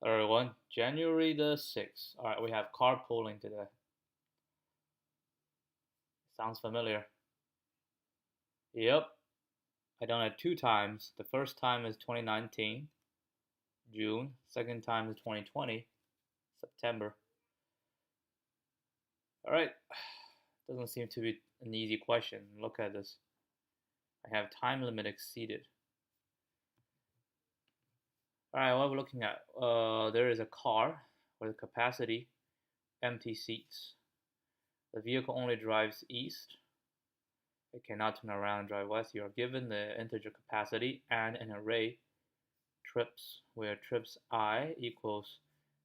Third one, January the 6th. All right, we have carpooling today. Sounds familiar. Yep, I done it 2 times. The first time is 2019, June. Second time is 2020, September. All right, doesn't seem to be an easy question. Look at this. I have time limit exceeded. All right, what we're looking at, there is a car with capacity, empty seats. The vehicle only drives east. It cannot turn around and drive west. You are given the integer capacity and an array trips, where trips I equals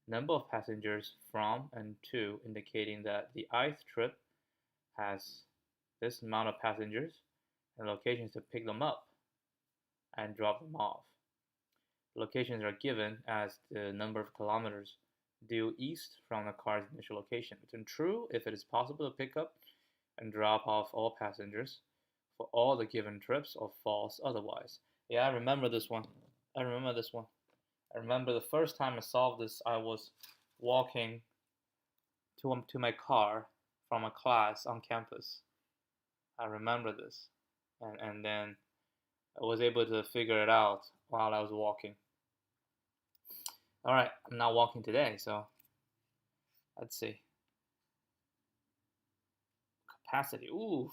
number of passengers from and to, indicating that the ith trip has this amount of passengers and locations to pick them up and drop them off. The locations are given as the number of kilometers due east from the car's initial location. It's true if it is possible to pick up and drop off all passengers for all the given trips, or false otherwise. Yeah, I remember this one. I remember the first time I solved this, I was walking to my car from a class on campus. I remember this. And then I was able to figure it out while I was walking. All right, I'm not walking today, so let's see. Capacity, ooh.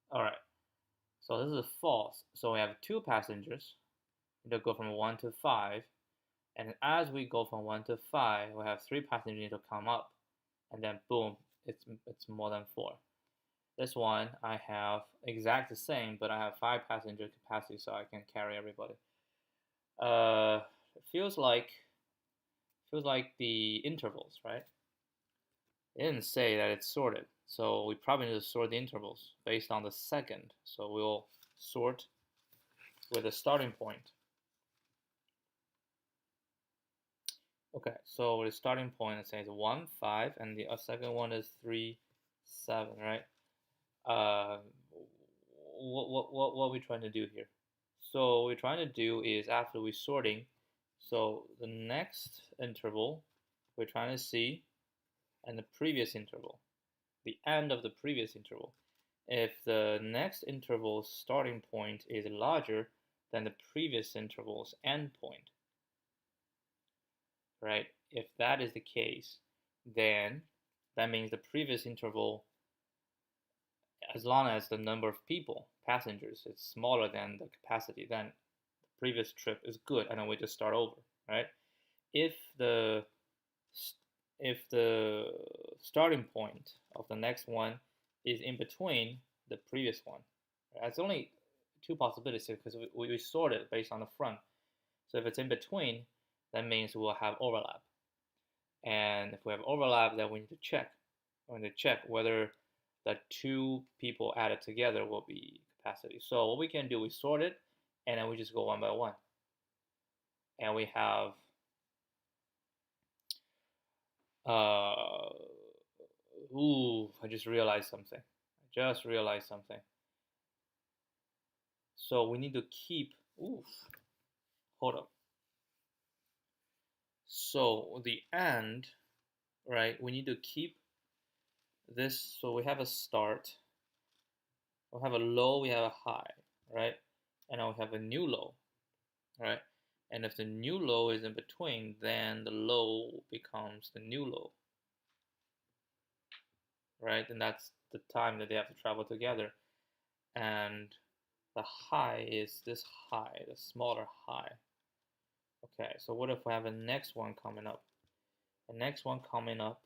All right, so this is a false. So we have 2 passengers. We go from 1 to 5. And as we go from 1 to 5, we have 3 passengers need to come up. And then boom, it's more than 4. This one, I have exact the same, but I have 5 passenger capacity, so I can carry everybody. It feels like the intervals, right? It didn't say that it's sorted, so we probably need to sort the intervals based on the second. So we'll sort with a starting point. Okay, so the starting point, it says 1, 5, and the second one is 3, 7, right? What are we trying to do here? So what we're trying to do is, after we're sorting, so the next interval we're trying to see, and the previous interval, the end of the previous interval. If the next interval's starting point is larger than the previous interval's end point, right? If that is the case, then that means the previous interval, as long as the number of people, passengers, is smaller than the capacity, then the previous trip is good, and then we just start over, right? If the starting point of the next one is in between the previous one, that's only 2 possibilities because we sorted based on the front. So if it's in between, that means we'll have overlap. And if we have overlap, then we need to check. We need to check whether the 2 people added together will be capacity. So what we can do, we sort it, and then we just go one by one. And we have I just realized something. So we need to keep, hold up. So the end, right, we need to keep this. So we have a start, we have a low, we have a high, right? And now we have a new low, right? And if the new low is in between, then the low becomes the new low, right? And that's the time that they have to travel together. And the high is this high, the smaller high. Okay, so what if we have a next one coming up? The next one coming up,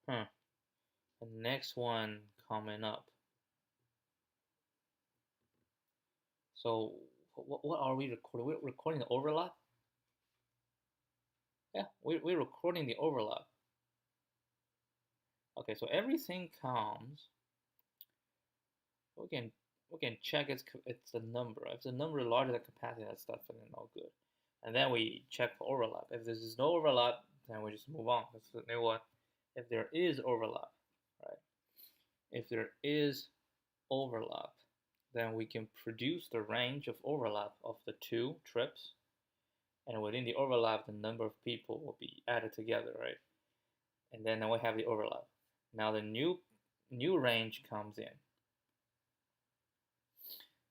the next one coming up. So what are we recording? We're recording the overlap? Yeah, we're recording the overlap. Okay, so everything comes. We can check it's the number. If the number is larger than capacity, that's definitely not good. And then we check for overlap. If there is no overlap, then we just move on. That's the new one. If there is overlap, right? If there is overlap, then we can produce the range of overlap of the two trips, and within the overlap, the number of people will be added together, right? And then we have the overlap. Now the new range comes in,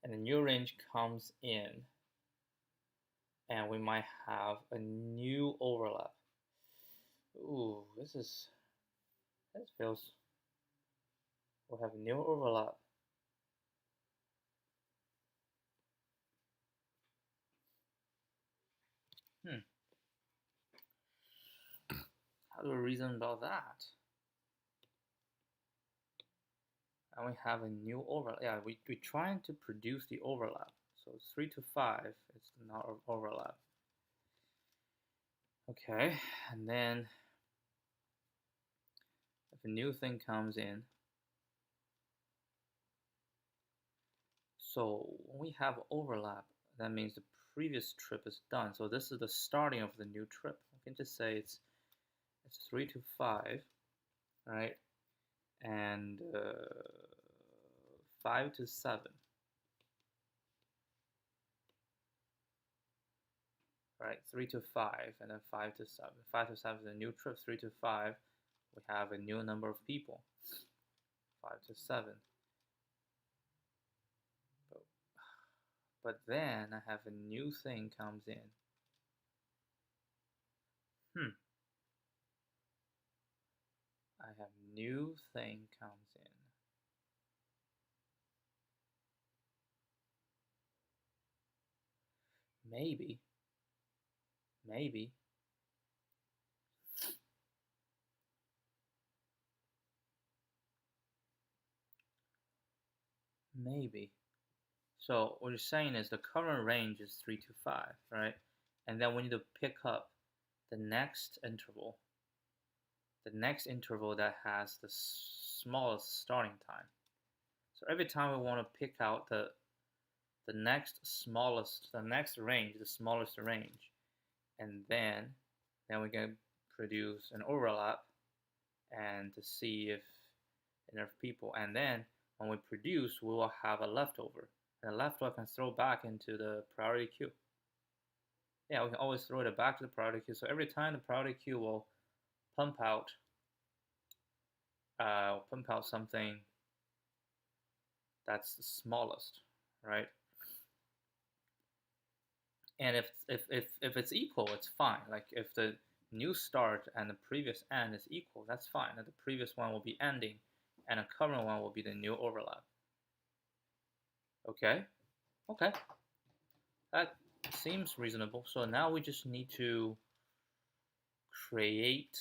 and the new range comes in, and we might have a new overlap. Ooh, this feels. We'll have new overlap. How do we reason about that? And we have a new overlap. Yeah, we're trying to produce the overlap. So 3 to 5 is not overlap. Okay, and then if a new thing comes in, so when we have overlap, that means the previous trip is done. So this is the starting of the new trip. We can just say it's 3 to 5, right? And 5 to 7. Right, 3 to 5, and then 5 to 7. 5 to 7 is a new trip. 3 to 5, we have a new number of people. 5 to 7. But then I have a new thing comes in. I have new thing comes in. Maybe. So what you're saying is the current range is 3 to 5, right? And then we need to pick up the next interval. The next interval that has the smallest starting time. So every time we want to pick out the next range, the smallest range, and then we can produce an overlap and to see if enough people, and then when we produce, we will have a leftover, and the leftover can throw back into the priority queue. Yeah, we can always throw it back to the priority queue. So every time the priority queue will pump out something that's the smallest, right? And if it's equal, it's fine. Like if the new start and the previous end is equal, that's fine. And the previous one will be ending, and the current one will be the new overlap. Okay, that seems reasonable. So now we just need to create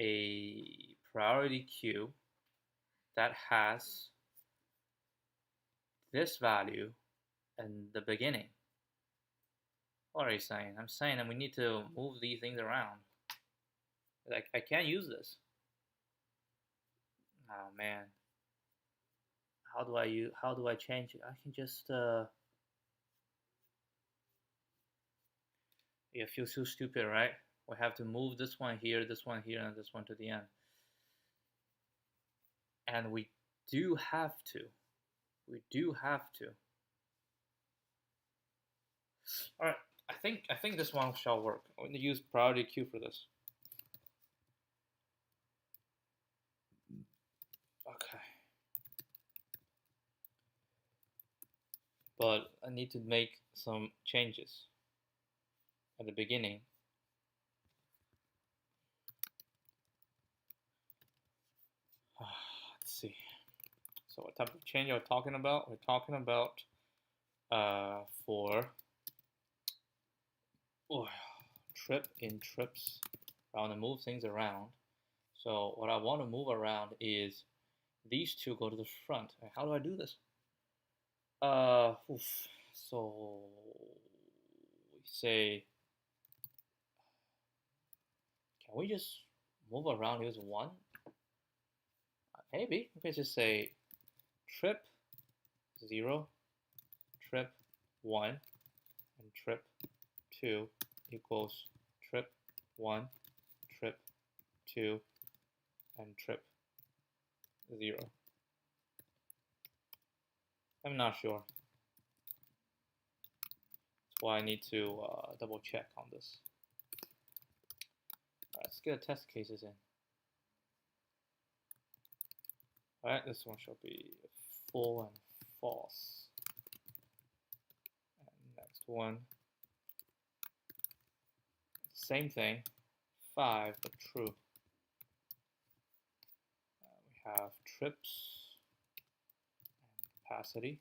a priority queue that has this value in the beginning. What are you saying? I'm saying that we need to move these things around. Like, I can't use this. Oh man. How do I change it? I can just it feels so stupid, right? We have to move this one here, and this one to the end. And we do have to. Alright, I think this one shall work. I'm going to use priority queue for this. Okay. But I need to make some changes at the beginning. Let's see. So what type of change are we talking about? We're talking about for trips. I want to move things around. So what I want to move around is these two go to the front. How do I do this? So we say, can we just move around use one? Maybe we can just say trip 0, trip 1, and trip 2 equals trip 1, trip 2, and trip 0. I'm not sure. That's why I need to double check on this. All right, let's get the test cases in. All right, this one shall be full and false. And next one, same thing, 5 but true. We have trips and capacity,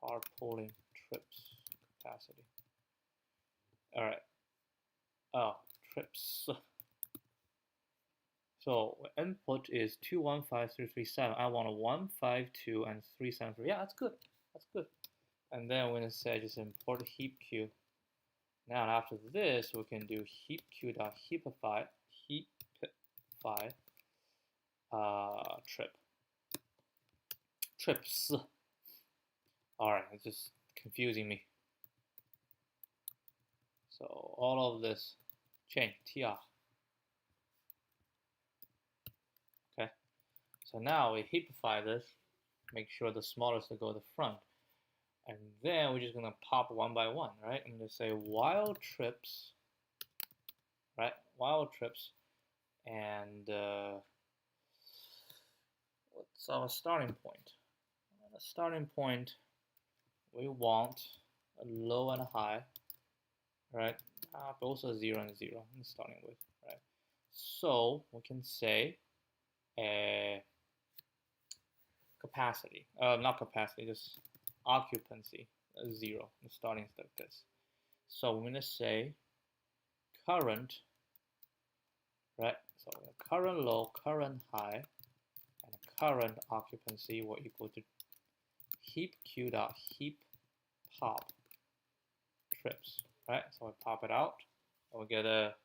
carpooling trips capacity. All right. Oh, trips. So input is 215337. I want a 152 and 373. Yeah, that's good. That's good. And then we're gonna say just import heap queue. Now after this, we can do heap queue.heapify trip trips. All right, it's just confusing me. So all of this change tr. Okay. So now we heapify this, make sure the smallest to go to the front. And then we're just gonna pop one by one, right? I'm gonna say while trips, right? While trips, and what's our starting point? The starting point, we want a low and a high, right? Both are 0 and 0. I'm starting with, right? So we can say capacity, not capacity, just occupancy 0. I'm starting like this. So we're gonna say current, right? So current low, current high, and current occupancy will equal to heap queue.heap pop trips, right? So we pop it out, and we get a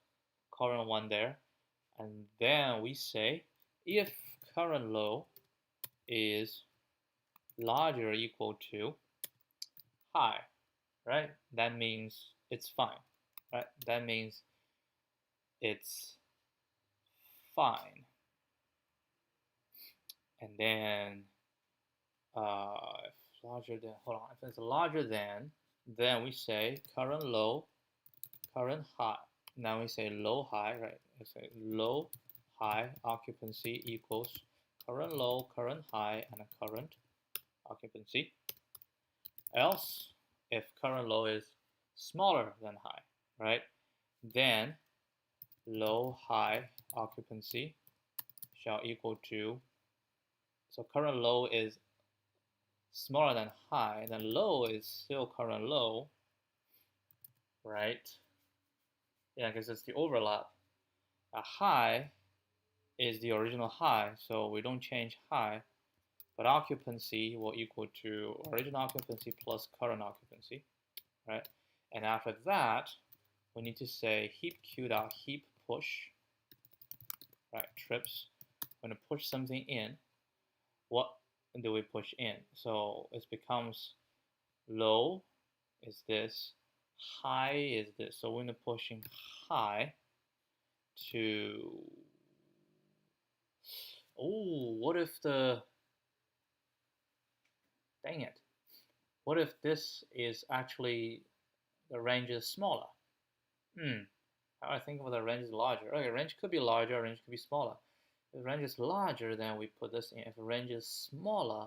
current one there, and then we say if current low is larger or equal to high, right? That means it's fine, right? That means it's fine. And then if larger than, hold on, if it's larger than, then we say current low, current high. Now we say low high, right? We say low high occupancy equals current low, current high, and a current occupancy. Else, if current low is smaller than high, right? Then low high occupancy shall equal to, so current low is smaller than high, then low is still current low, right? Yeah, because it's the overlap. A high is the original high, so we don't change high, but occupancy will equal to original occupancy plus current occupancy, right? And after that, we need to say heap queue.heap push, right? Trips. We're going to push something in. What do we push in? So it becomes low is this, high is this. So we're going to push in high to, oh, what if the, dang it. What if this is actually, the range is smaller? How do I think of the range is larger? Okay, range could be larger, range could be smaller. If the range is larger, then we put this in. If the range is smaller,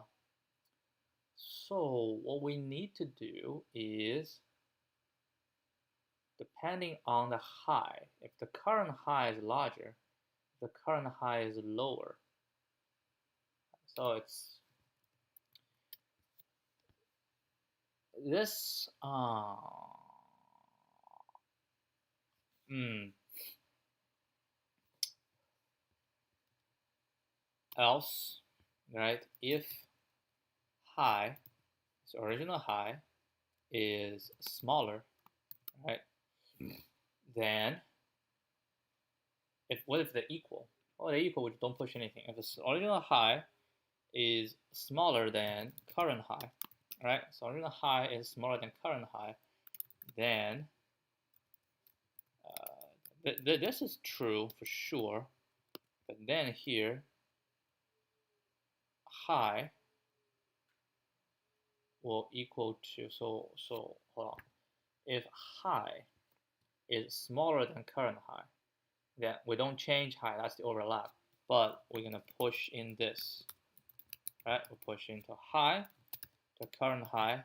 so what we need to do is, depending on the high, if the current high is larger, the current high is lower. So it's this, else, right, if high, so original high is smaller, right, then what if they're equal? Well, they're equal, we don't push anything. If the original high is smaller than current high, right, so original high is smaller than current high, then this is true for sure, but then here high will equal to, so hold on. If high is smaller than current high, then we don't change high, that's the overlap. But we're gonna push in this, right? We push into high, the current high, and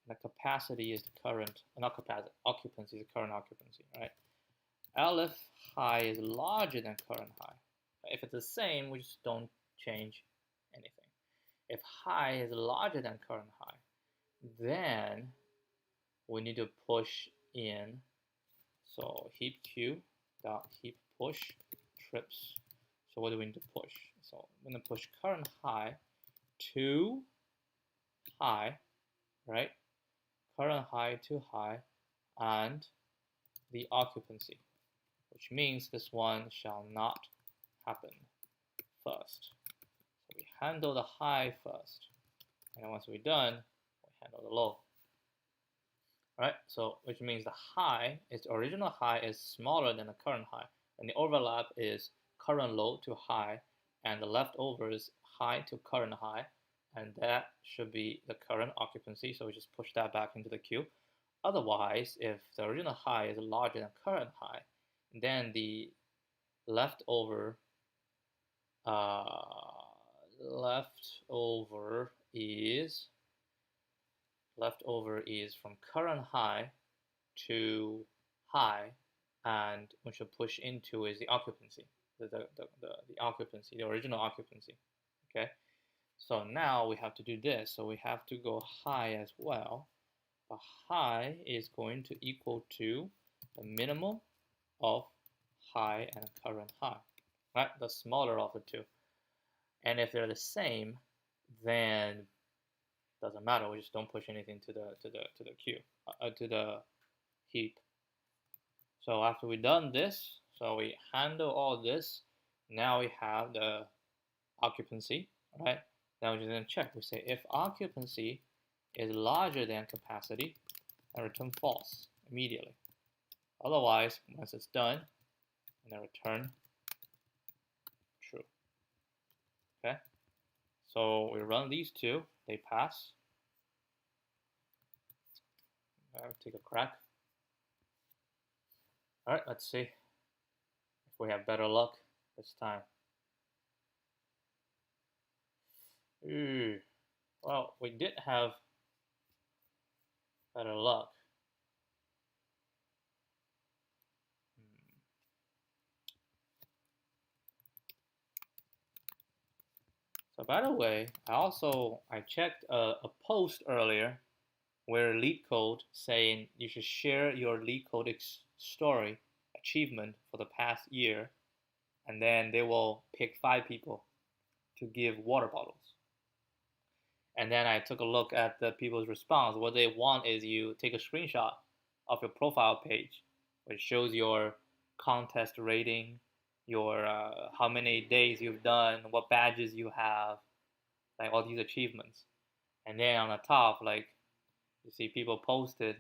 the capacity is the current, not capacity, occupancy is the current occupancy, right? If high is larger than current high. If it's the same, we just don't change anything. If high is larger than current high, then we need to push in. So heap q dot heap push trips. So what do we need to push? So we're going to push current high to high, right? Current high to high, and the occupancy, which means this one shall not happen first. So we handle the high first, and once we're done, we handle the low. Right, so which means the high, its original high is smaller than the current high, and the overlap is current low to high, and the leftover is high to current high, and that should be the current occupancy, so we just push that back into the queue. Otherwise, if the original high is larger than current high, then the leftover is from current high to high, and we should push into is the occupancy, the occupancy, the original occupancy. Okay, so now we have to do this. So we have to go high as well. But high is going to equal to the minimum of high and current high, right? The smaller of the two. And if they're the same, then doesn't matter. We just don't push anything to the queue, to the heap. So after we've done this, so we handle all this. Now we have the occupancy, right? Now we're just gonna check. We say if occupancy is larger than capacity, and return false immediately. Otherwise, once it's done, and then return true. Okay. So we run these two, they pass. I'll take a crack. All right, let's see if we have better luck this time. Well, we did have better luck. So by the way, I checked a post earlier where LeetCode saying you should share your LeetCode story achievement for the past year, and then they will pick 5 people to give water bottles. And then I took a look at the people's response. What they want is you take a screenshot of your profile page, which shows your contest rating, your how many days you've done, what badges you have, like all these achievements. And then on the top, like you see people posted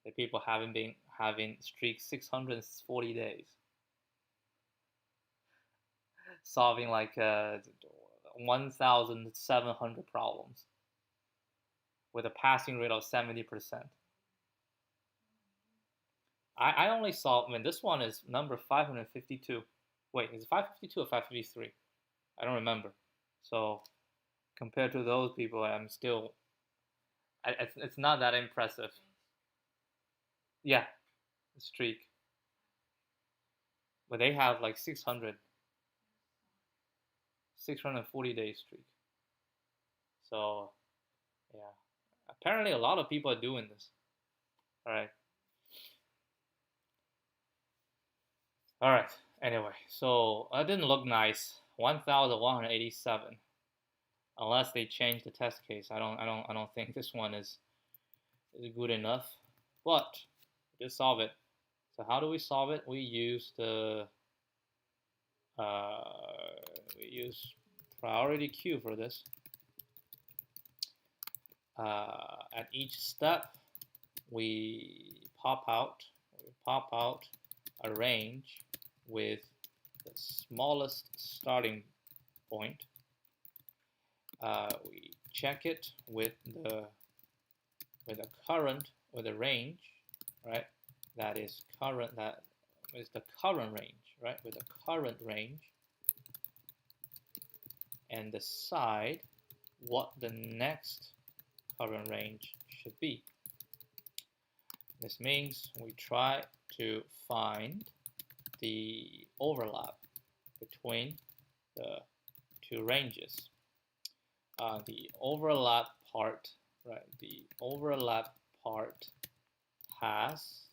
that people haven't been having streak 640 days, solving like 1,700 problems with a passing rate of 70%. I only saw, this one is number 552. Wait, is it 552 or 553? I don't remember. So compared to those people, I'm still, it's not that impressive. Yeah, streak. But they have like 640 day streak. So yeah, apparently a lot of people are doing this. All right. Anyway, so that didn't look nice. 1,187. Unless they change the test case, I don't think this one is good enough. But we did solve it. So how do we solve it? We use priority queue for this. At each step, we pop out a range with the smallest starting point. We check it with the with the current or the range, right? That is current. That is the current range, right? With the current range, and decide what the next current range should be. This means we try to find the overlap between the two ranges. The overlap part, right? The overlap part has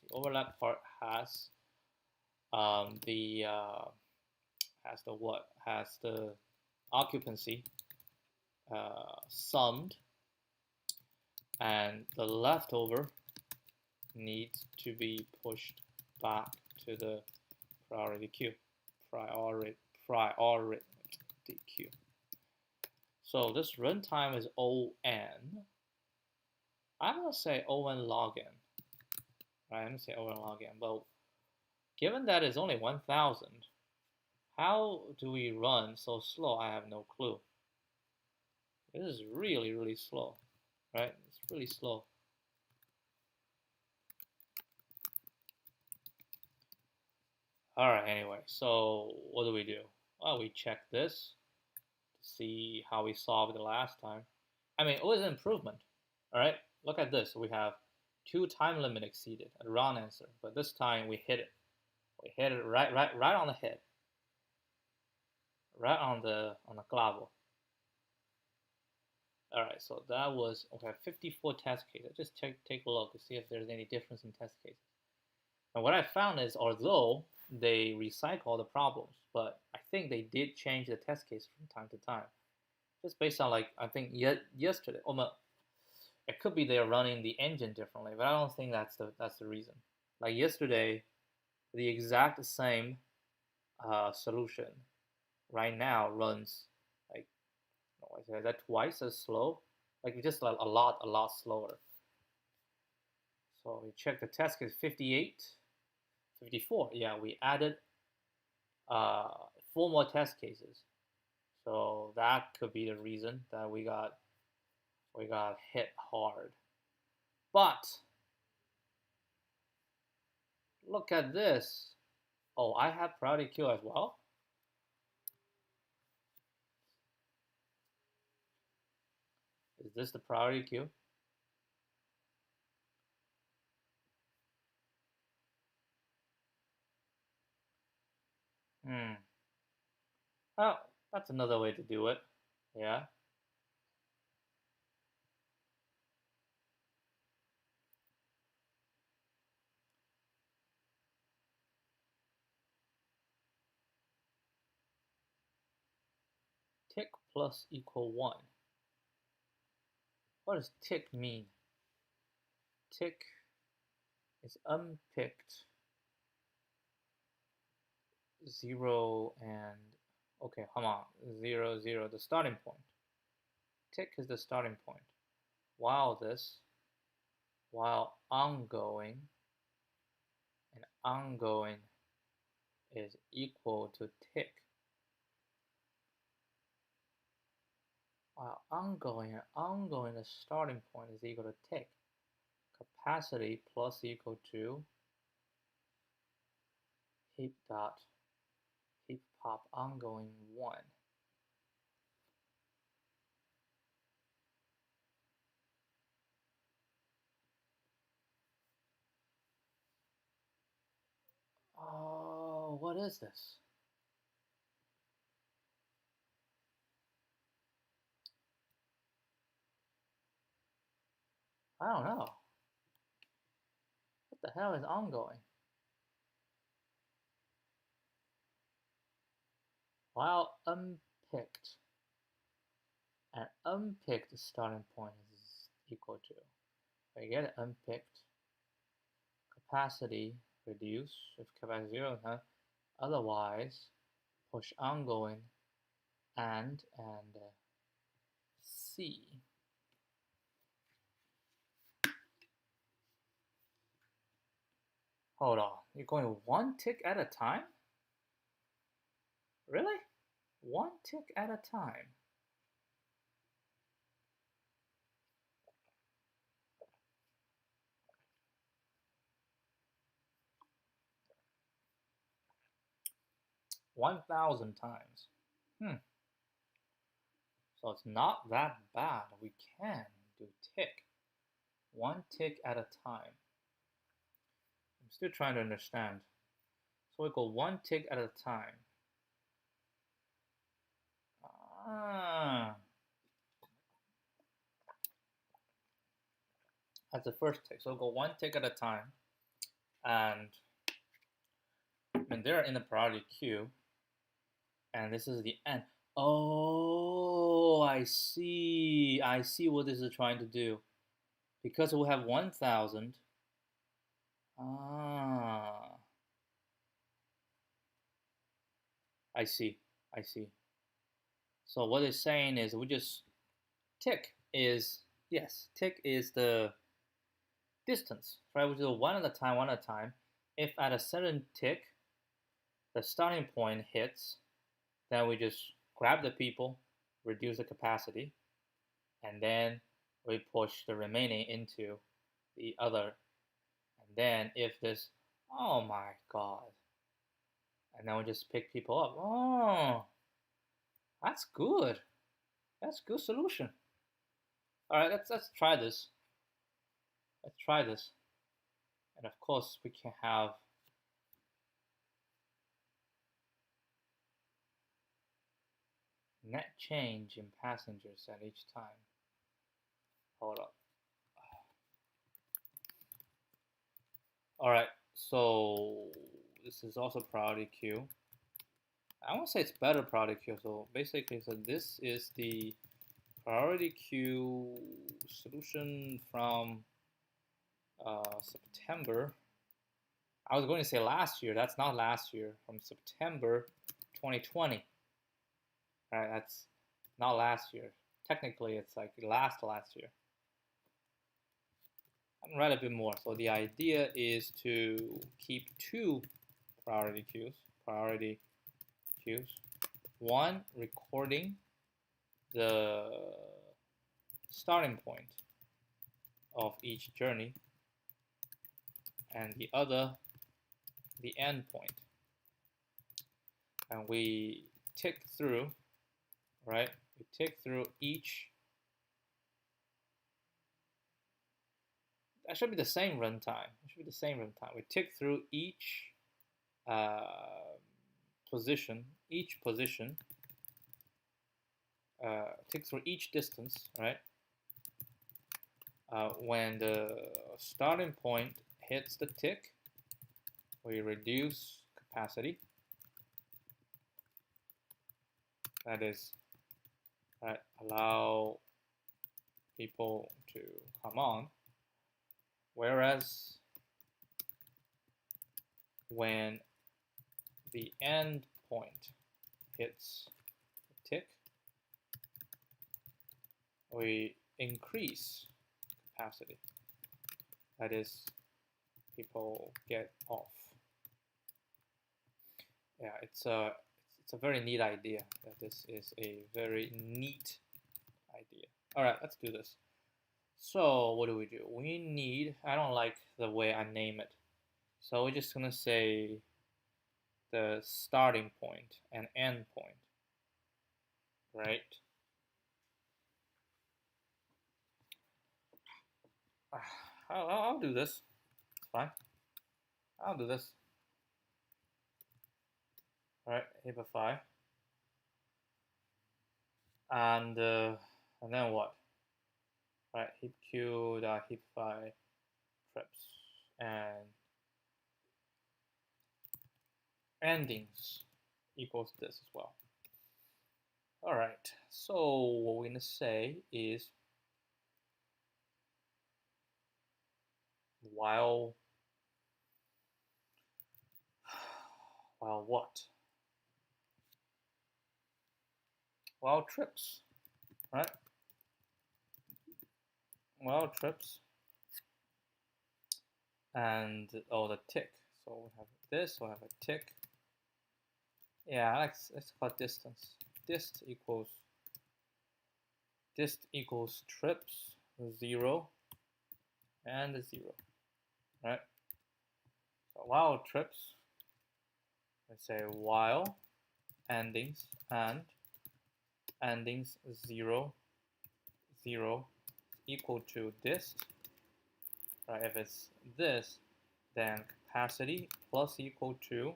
the occupancy summed, and the leftover needs to be pushed back to the priority queue. Priority queue. So this runtime is O n. I'm gonna say O n log n. Right, I'm gonna say O n log n. But given that it's only 1,000, how do we run so slow? I have no clue. This is really, really slow, right? It's really slow. All right, anyway, so what do we do? Well, we check this to see how we solved it last time. I mean, it was an improvement, all right? Look at this. We have 2 time limit exceeded, a wrong answer, but this time we hit it. We hit it right on the head, right on the clavo. All right, so that was, okay, 54 test cases. Just take a look to see if there's any difference in test cases. And what I found is, although they recycle the problems, but I think they did change the test case from time to time, just based on, like, I think yesterday. It could be they're running the engine differently, but I don't think that's the reason. Like yesterday, the exact same solution right now runs like, is that twice as slow? Like just like a lot slower. So we check the test case 58, 54. Yeah, we added 4 more test cases. So that could be the reason that we got hit hard. But look at this. Oh, I have priority queue as well. Is this the priority queue? Oh, that's another way to do it. Yeah. Tick plus equal 1. What does tick mean? Tick is unpicked 0 and, okay, come on, 0, 0, the starting point. Tick is the starting point. While ongoing, and ongoing is equal to tick. While ongoing, the starting point is equal to tick. Capacity plus equal to heap pop ongoing 1. Oh, what is this? I don't know. What the hell is ongoing? While unpicked, an unpicked starting point is equal to, if I get it unpicked, capacity reduce, if capacity 0, otherwise push ongoing and C. Hold on, you're going 1 tick at a time? Really? 1 tick at a time. 1,000 times. So it's not that bad. We can do tick. One tick at a time. I'm still trying to understand. So we go one tick at a time. That's the first tick. So we'll go one tick at a time. And when they're in the priority queue, and this is the end. Oh, I see. I see what this is trying to do. Because we have 1,000. I see. I see. So what it's saying is we just tick is, yes, tick is the distance, right? We do one at a time, one at a time. If at a certain tick, the starting point hits, then we just grab the people, reduce the capacity, and then we push the remaining into the other. And then if this, oh my god, and then we just pick people up. Oh, that's good. That's a good solution. All right, let's try this. Let's try this. And of course, we can have net change in passengers at each time. Hold up. All right, so this is also priority queue. I won't say it's better priority queue. So basically, so this is the priority queue solution from September. I was going to say last year. That's not last year. From September 2020. All right, that's not last year. Technically, it's like last year. I'm gonna write a bit more. So the idea is to keep two priority queues. One recording the starting point of each journey, and the other the end point. And we tick through, right? We tick through each. That should be the same runtime. It should be the same runtime. We tick through each position, tick through each distance, right? When the starting point hits the tick, we reduce capacity. That is, right, allow people to come on. Whereas when the end point hits the tick, we increase capacity. That is, people get off. Yeah, it's a very neat idea. This is a very neat idea. All right, let's do this. So what do? We need, I don't like the way I name it. So we're just gonna say the starting point and end point, right? I'll do this. It's fine. I'll do this. All right, heapify. And then what? All right, heap q dot heapify trips and endings equals this as well. All right, so what we're gonna say is while what? While trips, right? While trips and the tick. So we have this, we have a tick. Yeah, let's call it distance. Dist equals trips 0 and 0, right? So while trips, let's say while endings and endings 0, 0 equal to this. Right? If it's this, then capacity plus equal to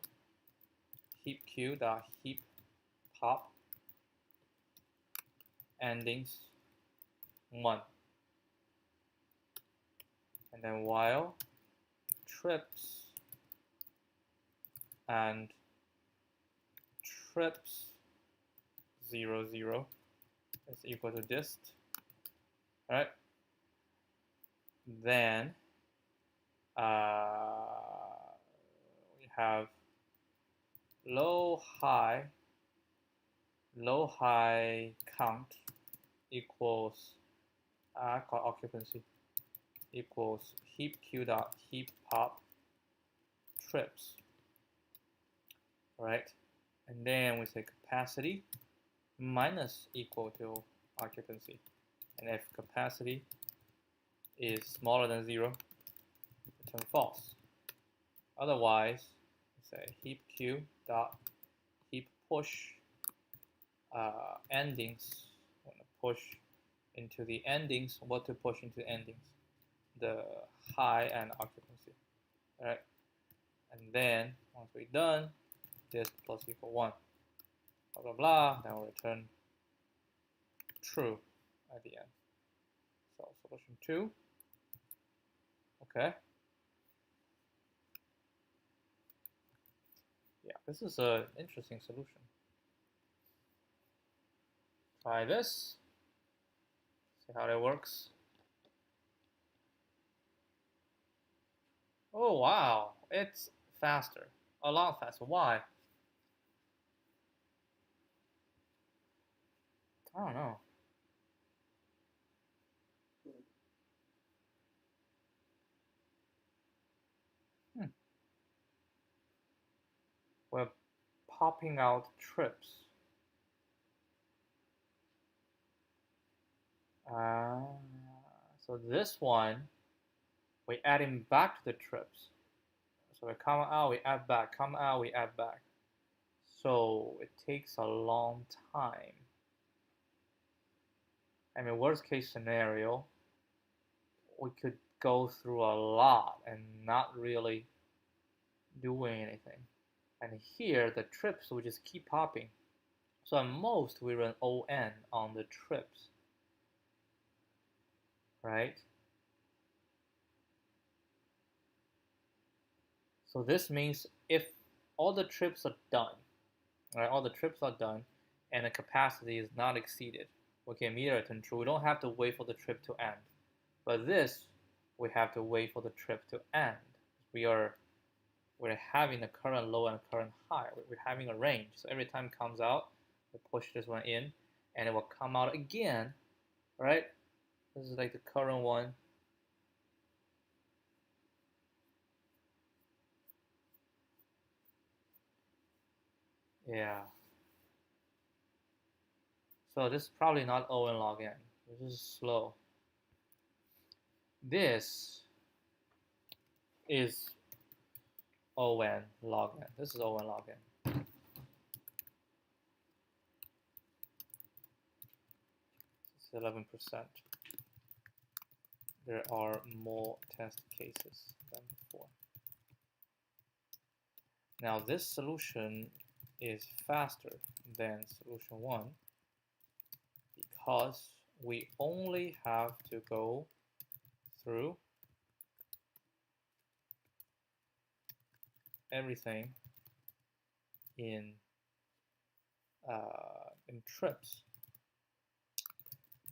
heap q dot heap pop endings 1. And then while trips and trips 0, 0 is equal to dist, right? Then we have low high count equals called occupancy equals heap q dot heap pop trips, right? And then we say capacity minus equal to occupancy, and if capacity is smaller than 0, return false. Otherwise, we say heap q dot heap push endings. I'm going to push into the endings. What to push into the endings? The high and occupancy. All right. And then once we're done, this plus equal 1. Blah blah blah. Then we'll return true at the end. So solution 2. Okay. Yeah, this is an interesting solution. Try this. See how that works. Oh wow, it's faster. A lot faster. Why? I don't know. We're popping out trips. So this one, we're adding back to the trips. So we come out, we add back, come out, we add back. So it takes a long time. I mean, worst case scenario, we could go through a lot and not really doing anything. And here, the trips will just keep popping. So at most, we run on on the trips, right? So this means if all the trips are done, right, all the trips are done, and the capacity is not exceeded, we can immediately return true. We don't have to wait for the trip to end. But this, we have to wait for the trip to end. We're having a current low and a current high. We're having a range. So every time it comes out, we push this one in, and it will come out again, right? This is like the current one. Yeah. So this is probably not O and log n. This is slow. This is O n log n. This is O n log n. It's 11%. There are more test cases than before. Now this solution is faster than solution 1 because we only have to go through everything in trips.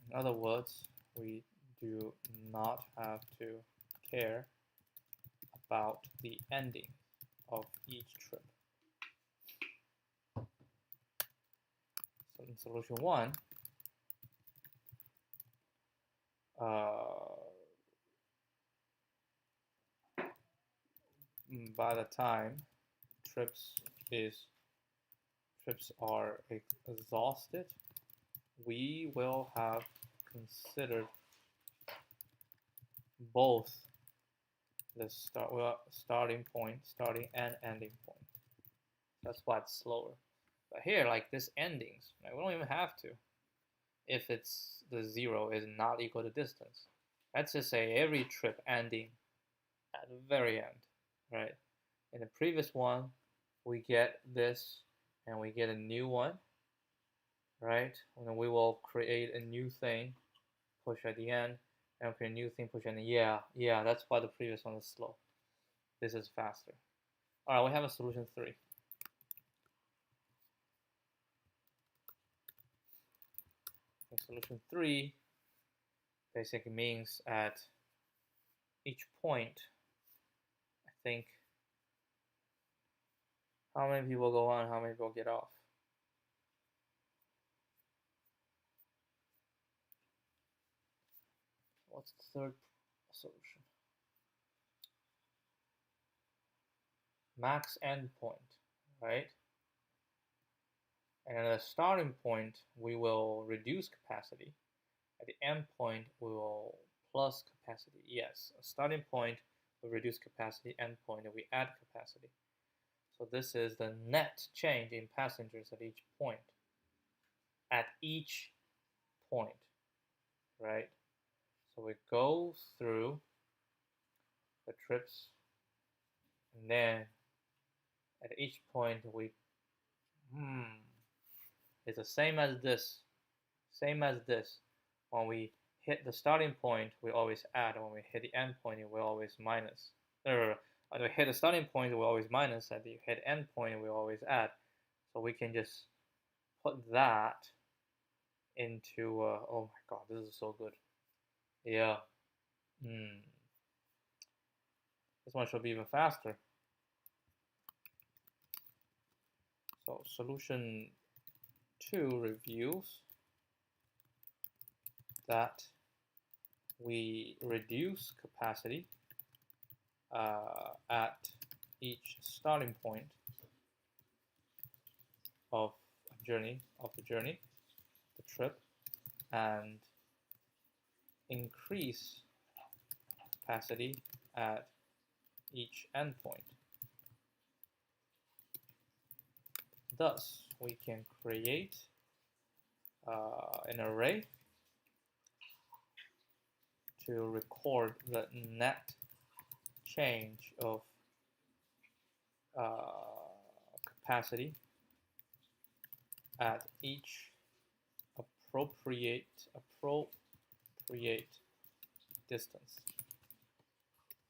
In other words, we do not have to care about the ending of each trip. So in solution 1, by the time trips are exhausted, we will have considered both the starting and ending point. That's why it's slower. But here, like this endings, like, we don't even have to. If it's the 0 is not equal to distance. Let's just say every trip ending at the very end, right? In the previous one, we get this and we get a new one, right? And then we will create a new thing, push at the end, and create a new thing, push at the end. Yeah, that's why the previous one is slow. This is faster. All right, we have a solution 3. And solution 3 basically means at each point, I think, how many people go on, how many people get off. What's the third solution? Max endpoint, right? And at the starting point, we will reduce capacity. At the end point, we will plus capacity. Yes, a starting point, we reduce capacity, end point, we add capacity. So this is the net change in passengers at each point. At each point, right? So we go through the trips, and then at each point we, it's the same as this. When we hit the starting point, we always add. When we hit the end point, we always minus. When we hit the starting point, we always minus. At the hit end point, we always add. So we can just put that into, oh my god, this is so good. Yeah. This one should be even faster. So solution 2 reveals that we reduce capacity at each starting point of the trip, and increase capacity at each endpoint. Thus, we can create an array to record the net change of capacity at each appropriate distance.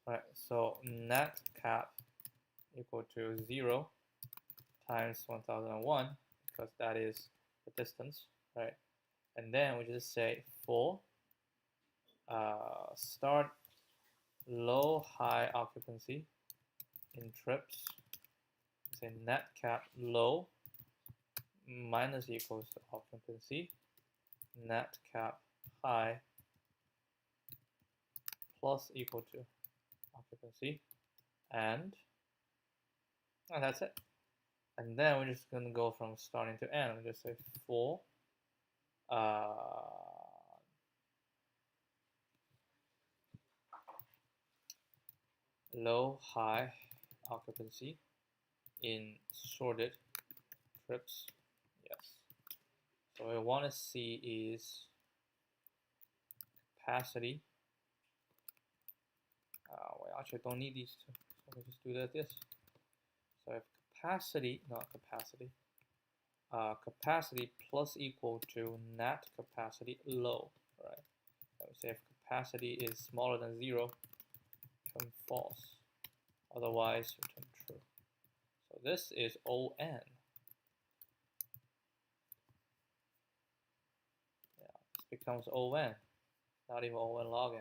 Right, so net cap equal to 0 times 1001, because that is the distance, right? And then we just say for start low high occupancy in trips, say net cap low minus equals to occupancy, net cap high plus equal to occupancy, and that's it. And then we're just going to go from starting to end. We just say for low high occupancy in sorted trips. Yes. So what we want to see is capacity. We actually don't need these two, so we just do this. So if capacity plus equal to net capacity low, right? So we say if capacity is smaller than 0, return false. Otherwise, return true. So this is ON. Yeah, this becomes ON, not even ON log n.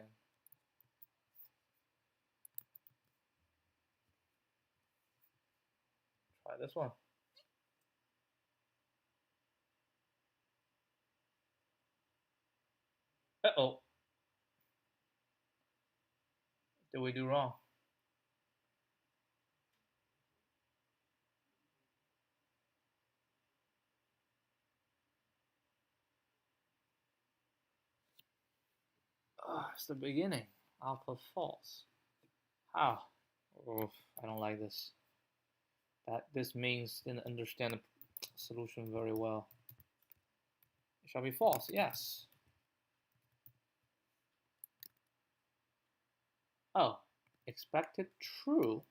Try this one. Uh-oh. Did we do wrong? Oh, it's the beginning. Alpha false. How? Oof, I don't like this. This means didn't understand solution very well. It shall be false, yes. Oh, expected true.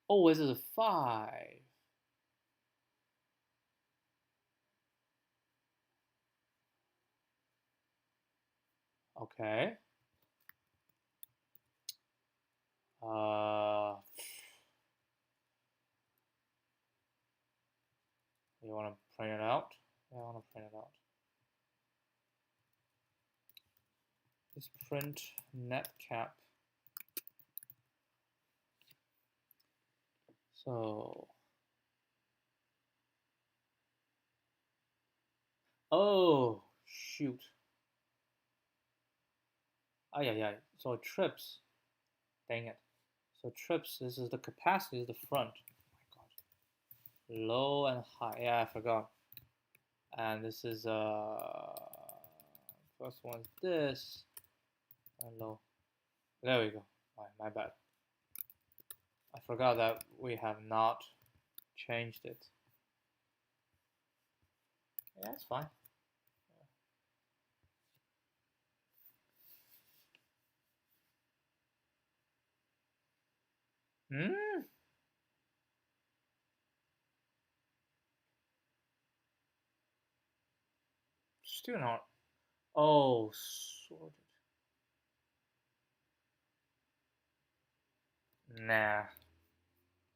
Oh, this is a 5. Okay. You want to print it out? Yeah, I want to print it out. Let's print net cap. So, oh, shoot. Oh, yeah. So trips. Dang it. So trips, this is the capacity, is the front. Oh my god. Low and high. Yeah, I forgot. And this is first one is this and low. There we go. My bad. I forgot that we have not changed it. Yeah, it's fine. Still not. Oh, sorted. Nah.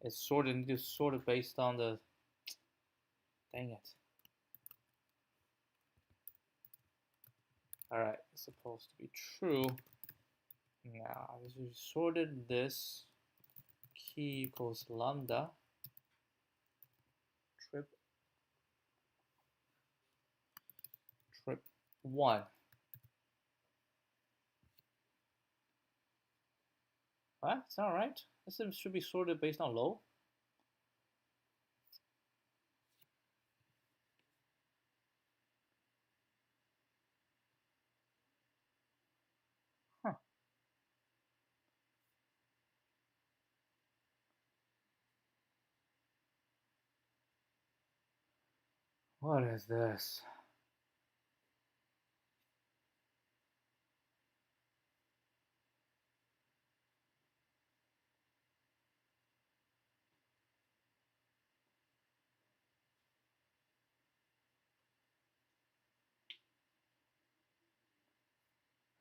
It's sorted. Need to sort it based on the. Dang it. Alright, it's supposed to be true. Now, we sorted this. Key equals lambda. Trip 1. What? It's not right. This should be sorted based on low. Huh. What is this?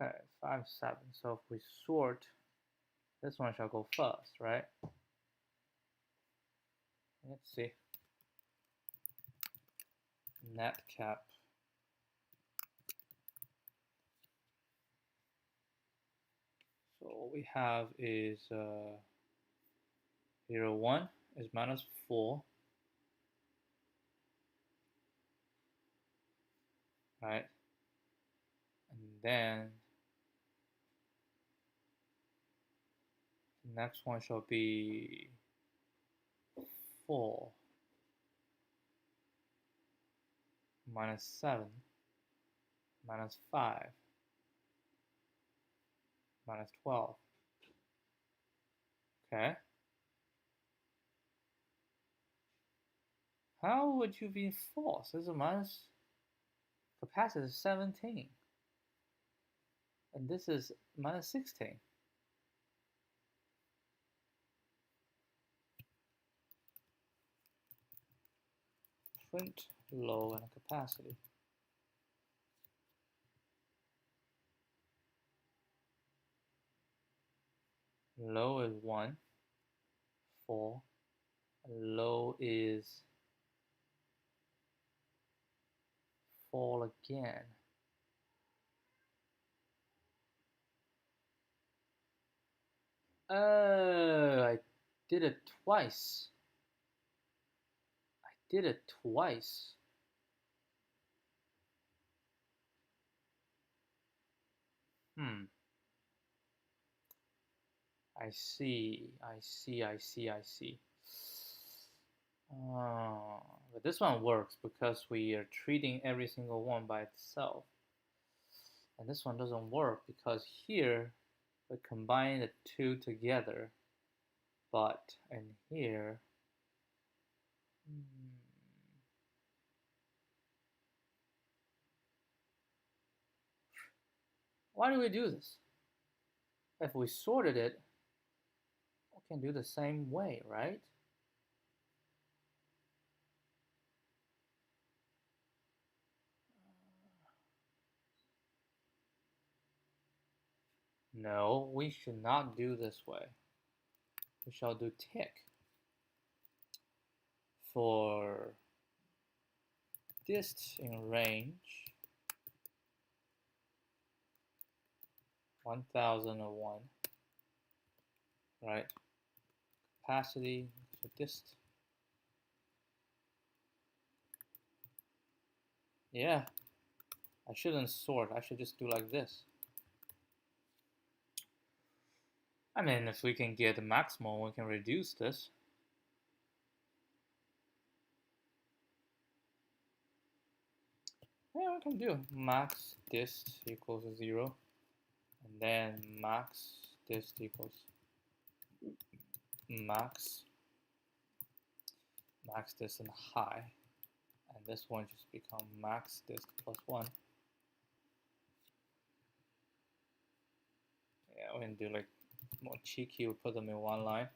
Okay, 5, 7. So if we sort, this one shall go first, right? Let's see. Net cap. So what we have is 0, 1 is minus 4. Right? And then the next one shall be 4 minus 7 minus 5 minus 12. Okay. How would you be false? This is a minus capacity is 17. And this is minus 16. Print low and capacity. Low is 1, 4. Low is fall again. Oh, I did it twice. I did it twice. I see. But this one works because we are treating every single one by itself. And this one doesn't work because here we combine the two together. But in here, why do we do this? If we sorted it, we can do the same way, right? No, we should not do this way. We shall do tick for dist in range 1001, right? Capacity for dist. Yeah, I shouldn't sort. I should just do like this. I mean, if we can get the maximum, we can reduce this. Yeah, we can do max dist equals 0, and then max dist equals max dist and high, and this one just become max dist plus 1. Yeah, we can do like more cheeky, we put them in one line.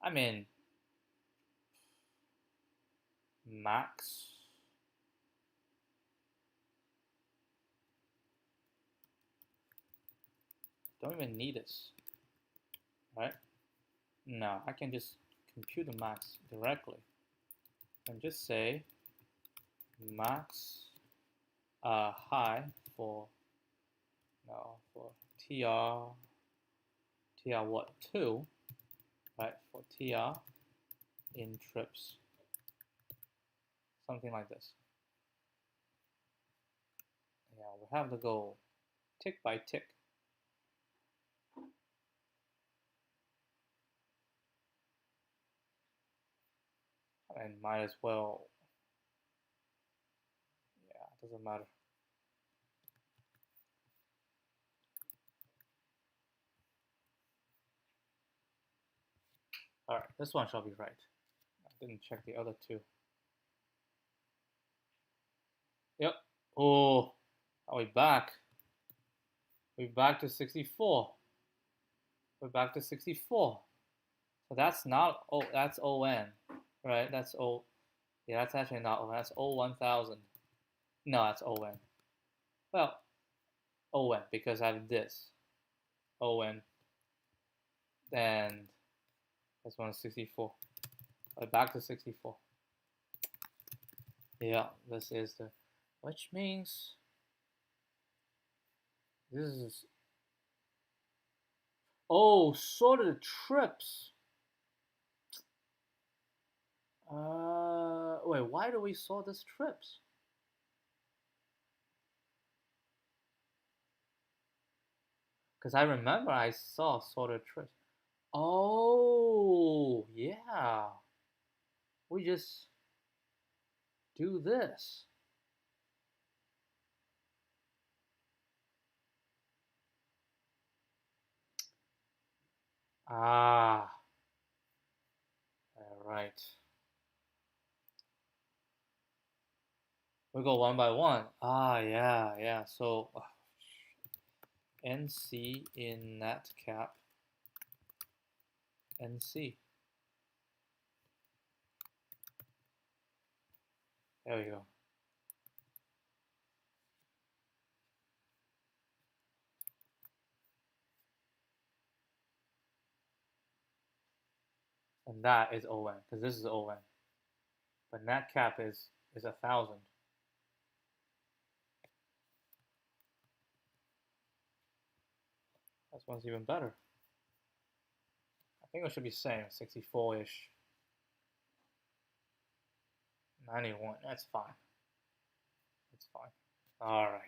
I mean, max don't even need this, right? No, I can just compute the max directly and just say max high for tr what 2, right? For tr in trips, something like this. Yeah, we have to go tick by tick. And might as well, yeah, it doesn't matter. All right, this one shall be right. I didn't check the other two. Yep. Oh, are we back? We're back to 64. We're back to 64. So that's not, oh, that's ON, right? That's O, yeah, that's actually not ON, that's O1000. No, that's ON. Well, ON, because I have this. ON. And this one is 64. We're back to 64. Yeah, this is the, which means this is, oh, sorted trips. Wait, why do we sort this trips? Because I remember I saw sorted trips. Oh, yeah. We just do this. Ah, all right. We go one by one. Ah, yeah, yeah. So NC in net cap NC. There we go. And that is ON, because this is ON. But net cap is 1,000. This one's even better. I think it should be same, 64-ish. 91, that's fine. That's fine. All right,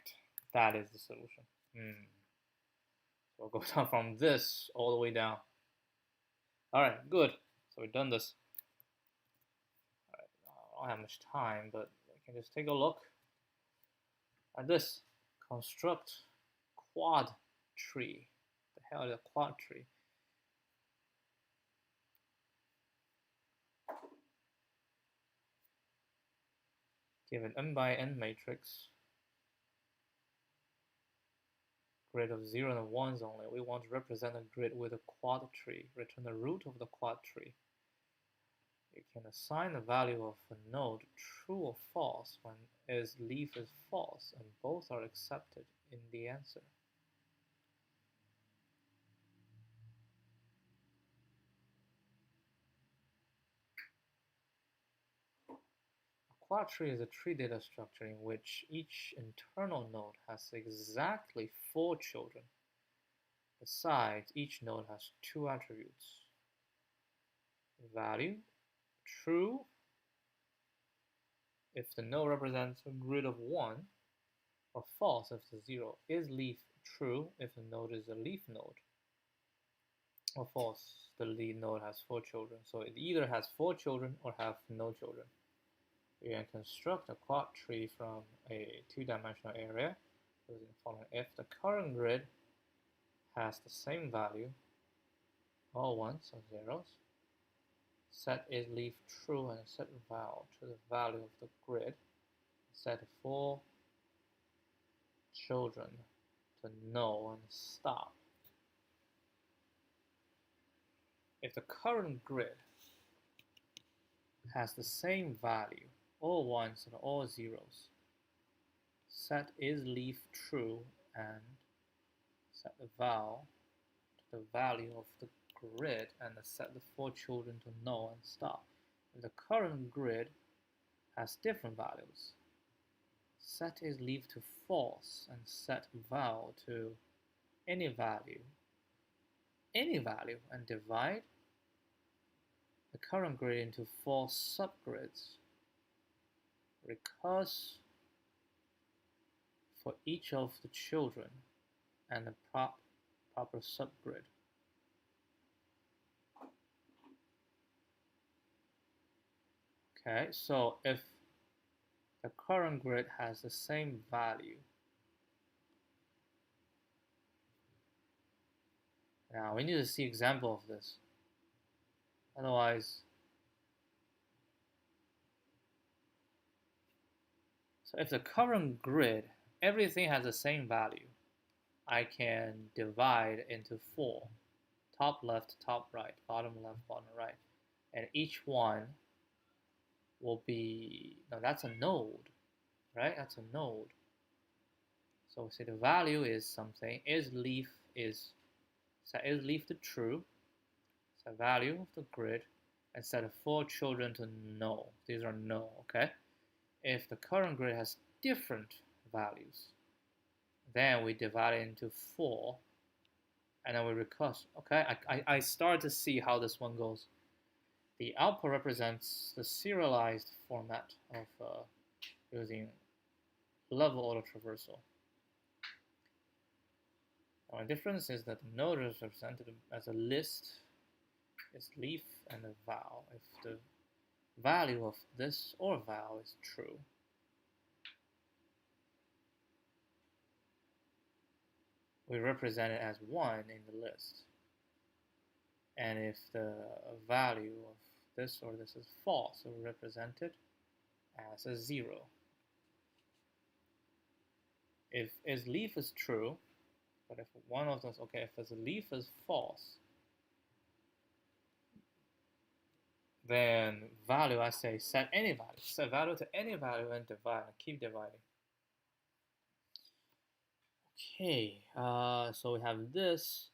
that is the solution. So we'll go down from this all the way down. All right, good. So we've done this. All right, I don't have much time, but we can just take a look at this. Construct quad tree. The hell is a quad tree? Given n by n matrix, grid of 0 and 1s only, we want to represent a grid with a quad tree. Return the root of the quad tree. You can assign the value of a node true or false when its leaf is false, and both are accepted in the answer. Quad tree is a tree data structure in which each internal node has exactly 4 children. Besides, each node has 2 attributes. Value, true, if the node represents a grid of 1, or false if it's 0. Is leaf true if the node is a leaf node? Or false, the leaf node has 4 children. So it either has 4 children or have no children. You can construct a quad tree from a 2-dimensional area using the following. If the current grid has the same value, all ones or zeros, set is leaf true and set val to the value of the grid. Set 4 children to no and stop. If the current grid has the same value, all ones and all zeros, set is leaf true and set the val to the value of the grid and set the 4 children to no and stop. If the current grid has different values, set is leaf to false and set val to any value and divide the current grid into 4 subgrids. Recurse for each of the children and the proper subgrid. Okay, so if the current grid has the same value, now we need to see example of this. Otherwise, so if the current grid, everything has the same value, I can divide into 4. Top left, top right, bottom left, bottom right. And each one will be, no, that's a node, right? That's a node. So we say the value is something, is leaf to true, set value of the grid, and set the 4 children to no. These are no, okay? If the current grid has different values, then we divide it into 4, and then we recurse. Okay, I start to see how this one goes. The output represents the serialized format of using level order traversal. Now, the difference is that the node is represented as a list, is leaf, and a val. If the value of this or val is true, we represent it as 1 in the list. And if the value of this or this is false, we represent it as a 0. If its leaf is true, but if one of those, okay, if its leaf is false, then value, I say set any value. Set value to any value and divide, and keep dividing. Okay, so we have this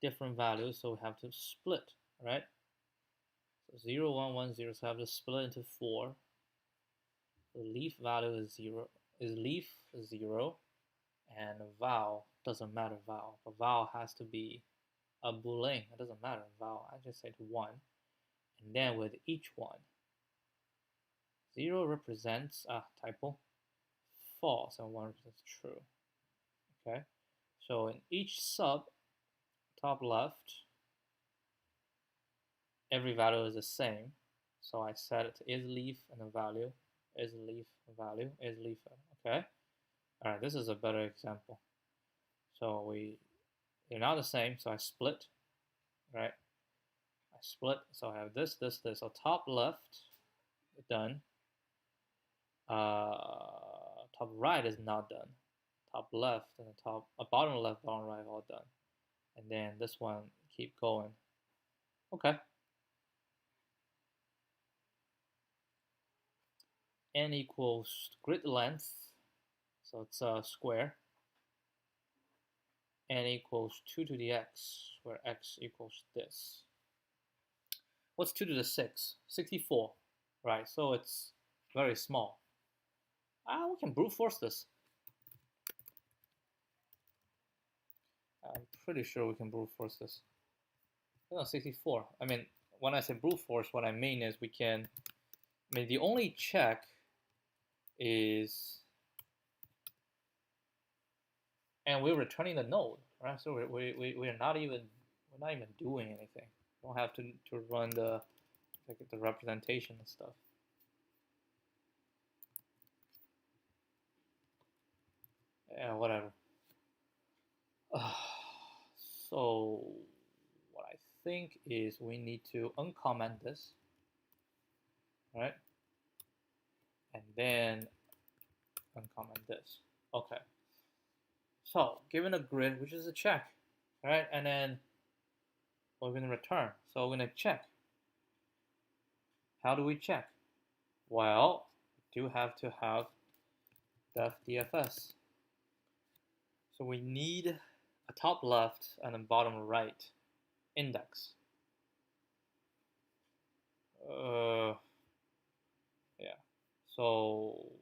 different values, so we have to split, right? So 0, 1, 1, 0, so I have to split into 4. The leaf value is 0, is leaf 0, and val doesn't matter val, but val has to be a boolean. It doesn't matter val. I just said 1, and then with each one, 0 represents typo, false, and 1 represents true. Okay, so in each sub, top left, every value is the same. So I set it to is leaf and the value, is leaf value, is leaf value. Okay, all right, this is a better example. So they're not the same, so I split, right? I split, so I have this. So top left, done. Top right is not done. Top left and the bottom left, bottom right, all done. And then this one, keep going. Okay. N equals grid length, so it's a square. N equals 2 to the x, where x equals this. What's 2 to the 6? 64, right? So it's very small. We can brute force this. I'm pretty sure we can brute force this. No, 64. I mean, when I say brute force, what I mean is we can, the only check is, and we're returning the node, right? So we're not even doing anything. We don't have to run the representation and stuff. Yeah, whatever. So what I think is we need to uncomment this, right? And then uncomment this. Okay. So given a grid, which is a check, right? And then we're going to return. So we're going to check. How do we check? Well, we do have to have def DFS. So we need a top left and a bottom right index. Yeah. So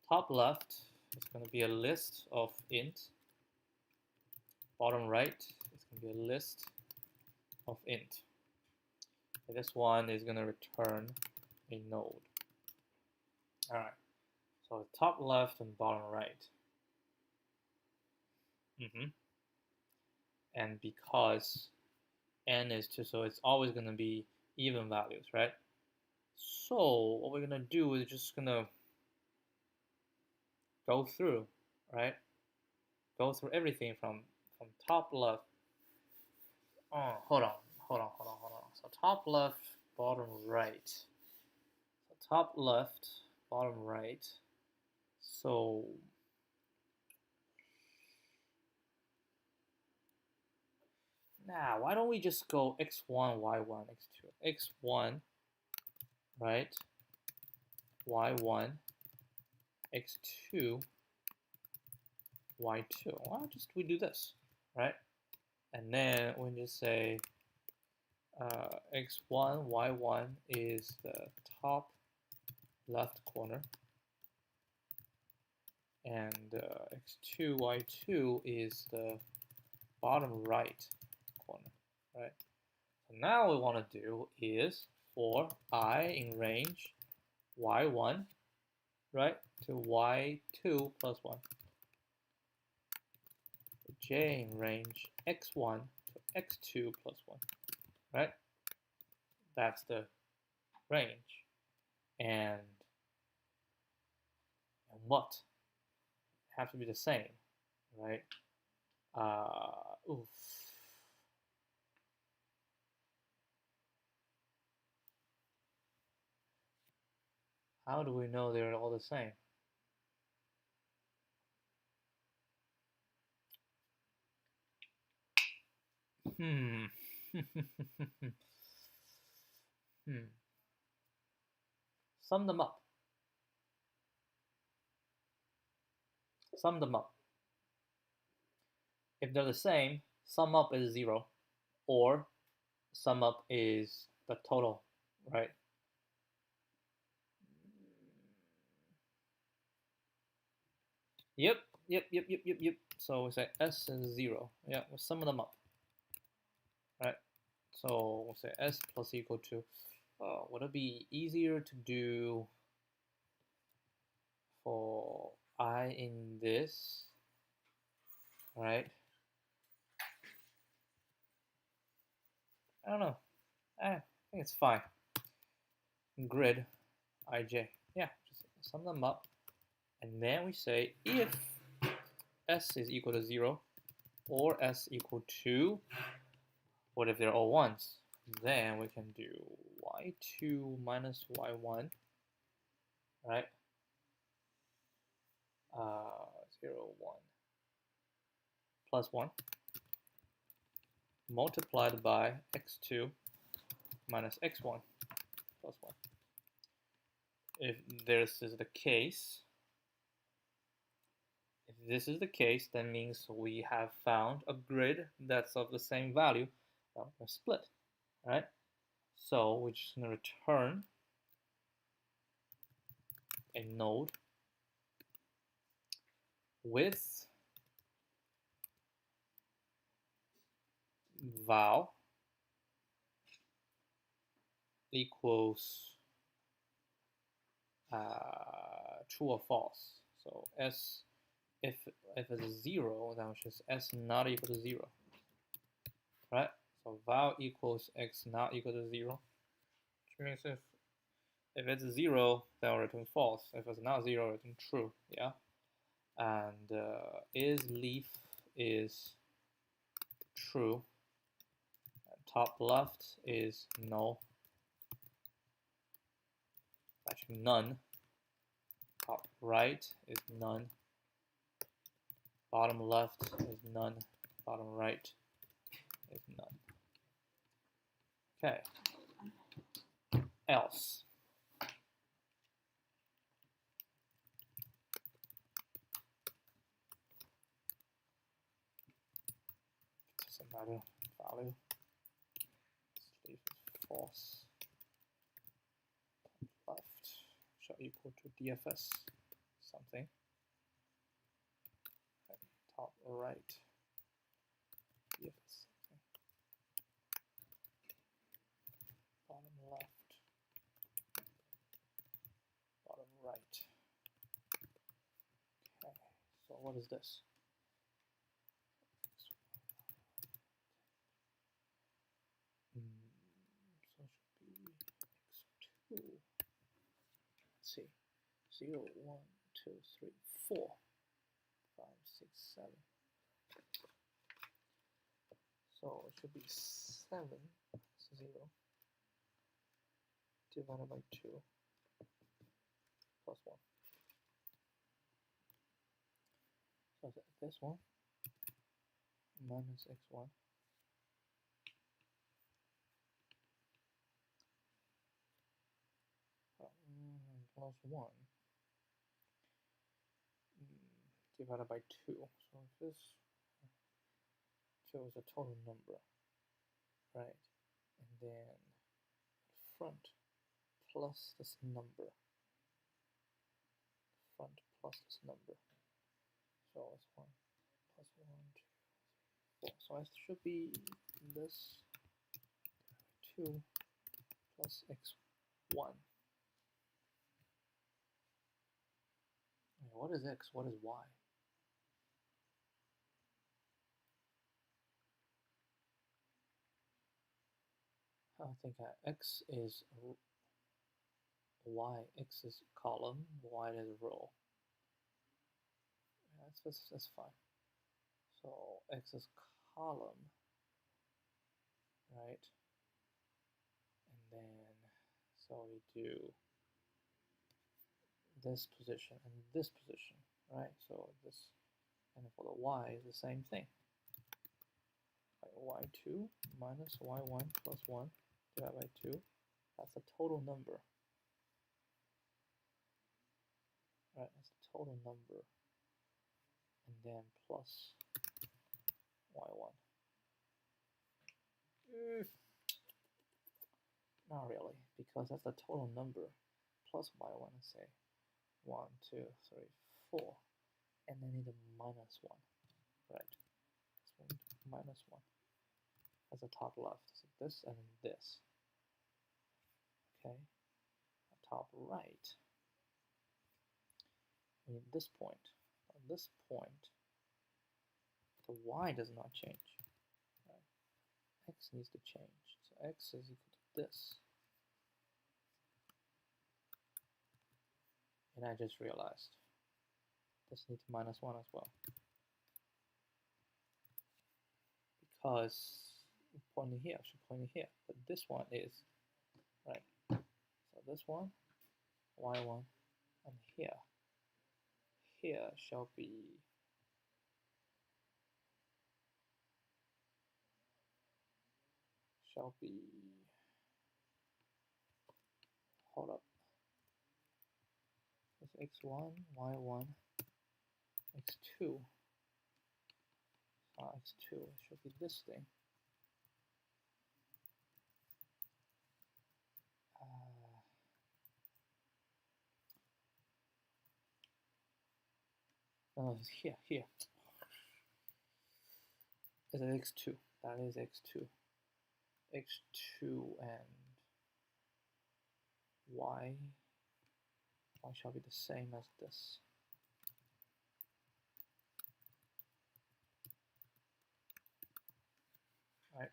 top left is going to be a list of int. Bottom right is going to be a list of int. And this one is going to return a node. All right. So top left and bottom right. And because n is 2, so it's always going to be even values, right? So what we're going to do is just going to go through, right? Go through everything from top left. Oh, hold on. So top left, bottom right. So top left, bottom right. So now why don't we just go x1, y1, x2, x1, right? y1, x2, y2. Why don't just we do this, right? And then we just say x1, y1 is the top left corner, and x2, y2 is the bottom right corner, right? So now what we want to do is for I in range y1, right, to y2 plus 1. J in range x1 to x2 plus 1, right? That's the range. And what? Have to be the same, right? Oof. How do we know they're all the same? Sum them up. Sum them up. If they're the same, sum up is 0, or sum up is the total, right? Yep. So we say s is 0. Yeah, we sum them up, right? So we'll say s plus equal to, would it be easier to do for I in this, right? I don't know. I think it's fine. Grid ij. Yeah, just sum them up. And then we say if s is equal to 0 or s equal to, what if they're all ones? Then we can do y2 minus y1, right? 0, 1, plus 1, multiplied by x2 minus x1 plus 1. If this is the case, that means we have found a grid that's of the same value. Now we're split, right? So we're just going to return a node with val equals true or false. So s, if it's 0, then which is s not equal to 0, right? So val equals x not equal to 0, which means if it's 0, then I'll return false. If it's not 0, I'll return true. Yeah. And is leaf is true. Top left is no. Actually, none. Top right is none. Bottom left is none. Bottom right is none. Okay. Else. Doesn't matter. Value. Leaf is false. Top left shall equal to DFS something. Top right DFS something. Bottom left. Bottom right. Okay, so what is this? So it should be x2. Let's see. 0, 1, 2, 3, 4, 5, 6, 7. So it should be 7, 0, divided by 2, plus 1. So this one, minus x1, plus 1, divided by 2. So this shows a total number, right? And then front plus this number. Front plus this number. So it's 1 plus 1, 2, 3, 4. So it should be this 2 plus x1. What is x? What is y? I think x is y. X is column. Y is row. Yeah, that's fine. So x is column, right? And then so we do this position and this position, right? So this, and for the y is the same thing. Y2 minus y1 plus 1 divided by 2. That's the total number. Right, that's the total number. And then plus y1. Not really, because that's the total number plus y1, and say 1, 2, 3, 4, and then need a minus 1, right? So minus 1 as the top left. So this and this. Okay, top right. We need this point. At this point, the y does not change. Right? X needs to change. So x is equal to this. And I just realized this needs minus 1 as well. because pointing here should point here, but this one is right. So this one, y1, and here shall be hold up. It's x1, y1, x2. X2 it should be this thing. No, it's here. It's x2. That is x2. x2 and y shall be the same as this. Right?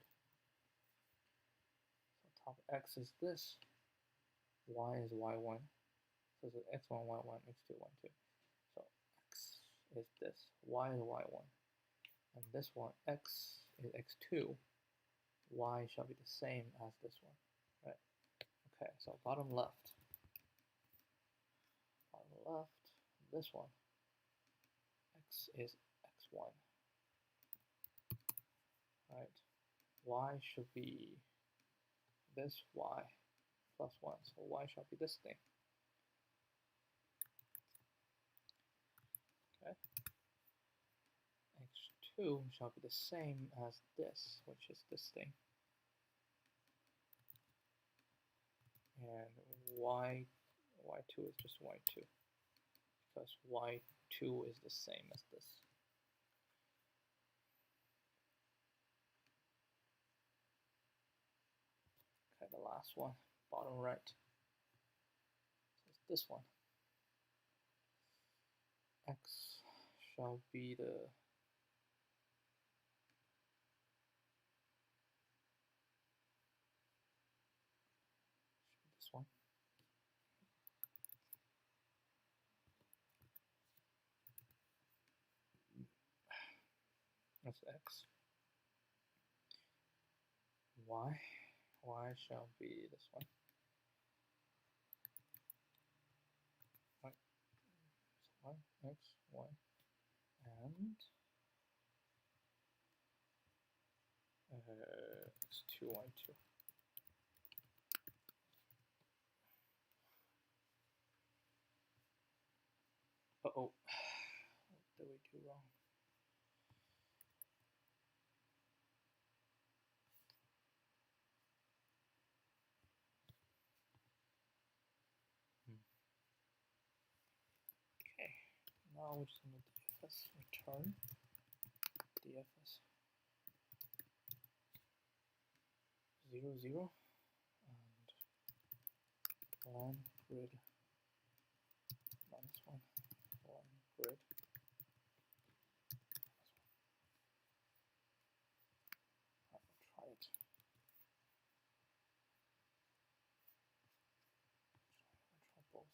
So top x is this, y is y1. So it's x1, y1, x2, y2. So x is this, y is y1. And this one, x is x2, y shall be the same as this one. Right? Okay, so bottom left, this one, x is x1. Right? Y should be this y plus 1, so y shall be this thing. Okay. x2 shall be the same as this, which is this thing. And y2 is just y2, because y2 is the same as this. Okay, the last one, bottom right. So it's this one. X shall be this one. That's x. Y shall be this one. Right. So y, x, y, and x2, y2. Uh-oh. What did we do wrong? Okay, now we're just going to DFS return DFS 0, 0 and line grid minus 1, line grid minus 1. Alright, we'll try it. Try both.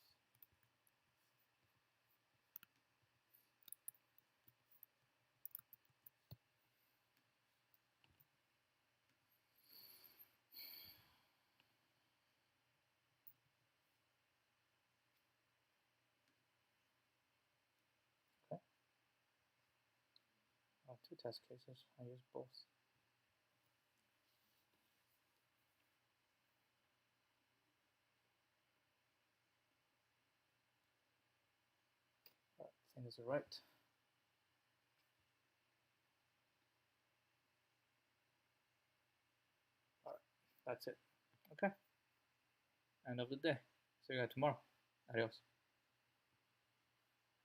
Okay. 2 test cases. I use both. Alright, thing is right. Alright, that's it. Okay. End of the day. See you guys tomorrow. Adios.